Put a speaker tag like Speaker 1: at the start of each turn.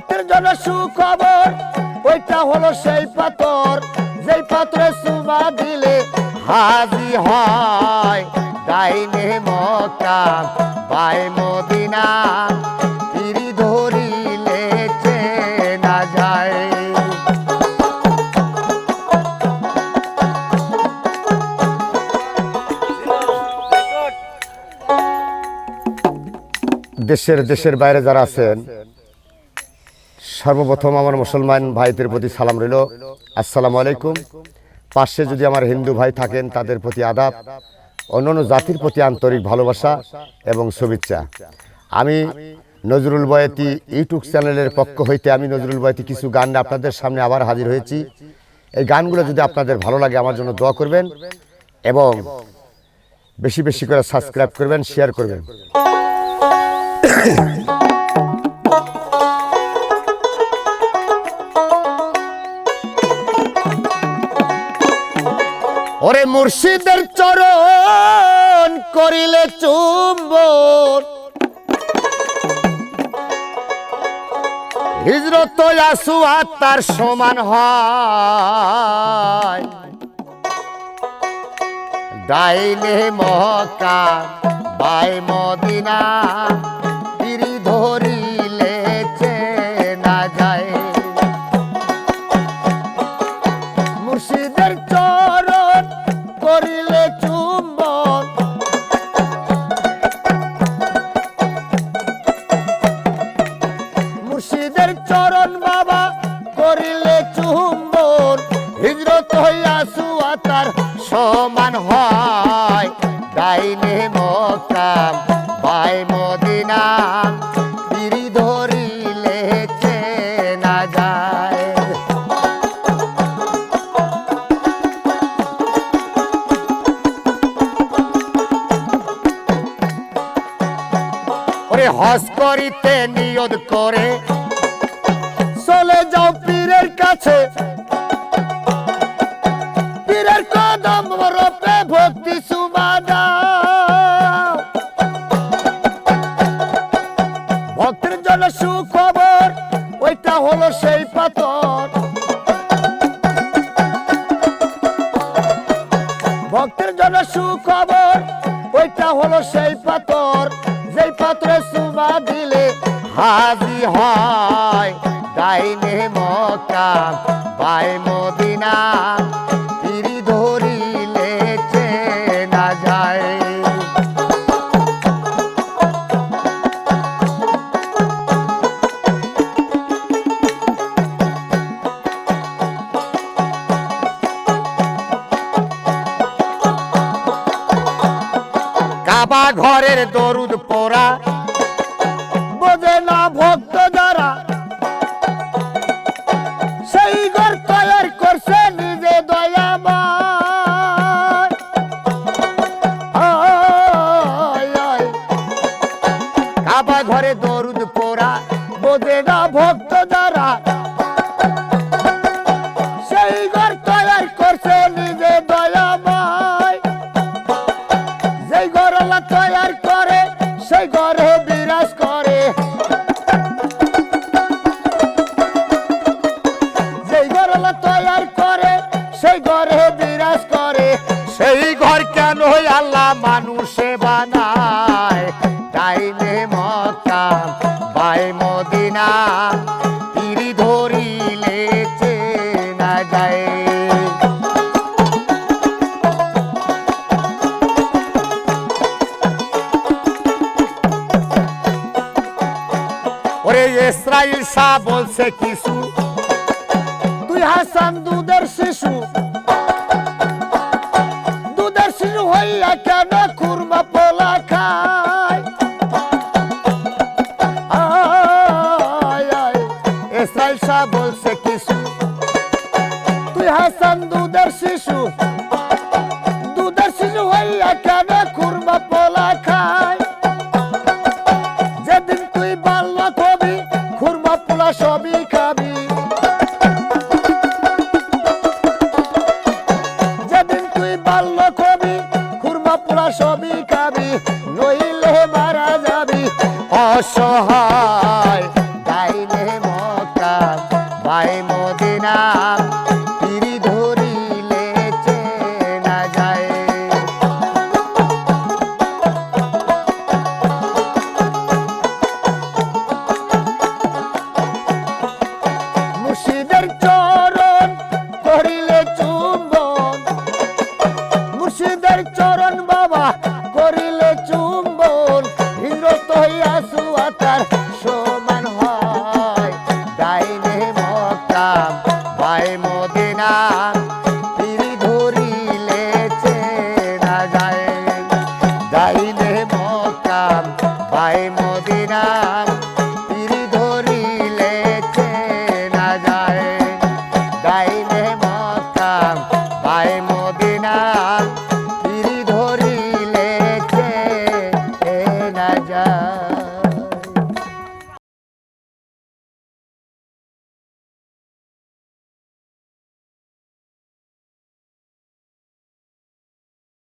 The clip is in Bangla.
Speaker 1: ভক্তের জন্য সুখবর, ওইটা হলো সেই পাথর যেই পাথরে চুমা দিলে হাজি হয় ডাইনে মক্কা বায়ে মদিনা, পিরি ধরিলে চেনা যায়। দেশের বাইরে যারা আছেন, সর্বপ্রথম আমার মুসলমান ভাইদের প্রতি সালাম রইল, আসসালামু আলাইকুম। পাশে যদি আমার হিন্দু ভাই থাকেন তাদের প্রতি আদাব, অন্যান্য জাতির প্রতি আন্তরিক ভালোবাসা এবং শুভেচ্ছা। আমি নজরুল বয়াতি ইউটিউব চ্যানেলের পক্ষ হইতে আমি নজরুল বয়াতি কিছু গান আপনাদের সামনে আবার হাজির হয়েছি। এই গানগুলো যদি আপনাদের ভালো লাগে আমার জন্য দোয়া করবেন এবং বেশি বেশি করে সাবস্ক্রাইব করবেন, শেয়ার করবেন। ওরে মুর্শিদের চরণ করিলে চুম্বন, হিজরত আসু তার সমান হয় ডাইনে মক্কা বায়ে মদিনা, পিরি ধরিলে চেনা যায়। মুর্শিদের চরণ করিলে চুম্বন, মুর্শিদের চরণ বাবা করিলে চুম্বন, হিজরত হইয়া সুয়া তার সমান হয় ডাইনে মক্কা বায়ে মদিনা, পিরি ধরিলে চেনা যায়। ওরে হজ করিতে নিয়ত করে চলে যাও পীরের কাছে, পীরের কদম রূপে ভক্তি চুমা দাও। ভক্তের জন্য সুখবর, ওইটা হলো সেই পাথর। ভক্তের জন্য সুখবর, ওইটা হলো সেই পাথর যেই পাথরে চুমা দিলে হাজি হয় ডাইনে মক্কা বায়ে মদিনা, পিরি ধরিলে চেনা যায়। কাবা ঘরের দরুদ পড়া বোঝে না ভক্ত যারা, সেই ঘর তৈরি করছে নিজে দয়াময়। কাবা ঘরে দরুদ পড়া বোঝে না ভক্ত যারা, সেই ঘর তৈরি করছে নিজে দয়াময়। যেই ঘর আল্লাহ তৈরি করে সেই ঘরে বিরাজ করে, যেই ঘর আল্লাহ তৈরি করে সেই ঘরে বিরাজ করে। সেই ঘর কেন আল্লাহ মানুষে বানায় ডাইনে মক্কা বায়ে মদিনা, পিরি ধরিলে চেনা যায়। ওরে ইসরাইল শাহ বলছে কিছু, তুই হাসান দুধের শিশু, দুধের শিশু হইয়া কেন খুরমা পোলা খায়। ইসরাইল শাহ বলছে কিছু, তুই হাসান দুধের শিশু, দুধের শিশু হইয়া কেন খুরমা পোলা খায়। যেদিন তুই বাল্যক হবি খুরমা পোলা সবই খাবি, যেদিন তুই বাল্যক হবি খুরমা পোলা সবই খাবি, নইলে মারা যাবি অসহায় ডাইনে মক্কা মক্কা ভাই মদিনা পিরি ধরিলে চেনা যায়। মুর্শিদের চরণ করিলে চুম্বন, মুর্শিদের চরণ বাবা করিলে চুম্বন, হিন্দত হইয়া সুয়াতার সমান হয় ডাইনে মক্কা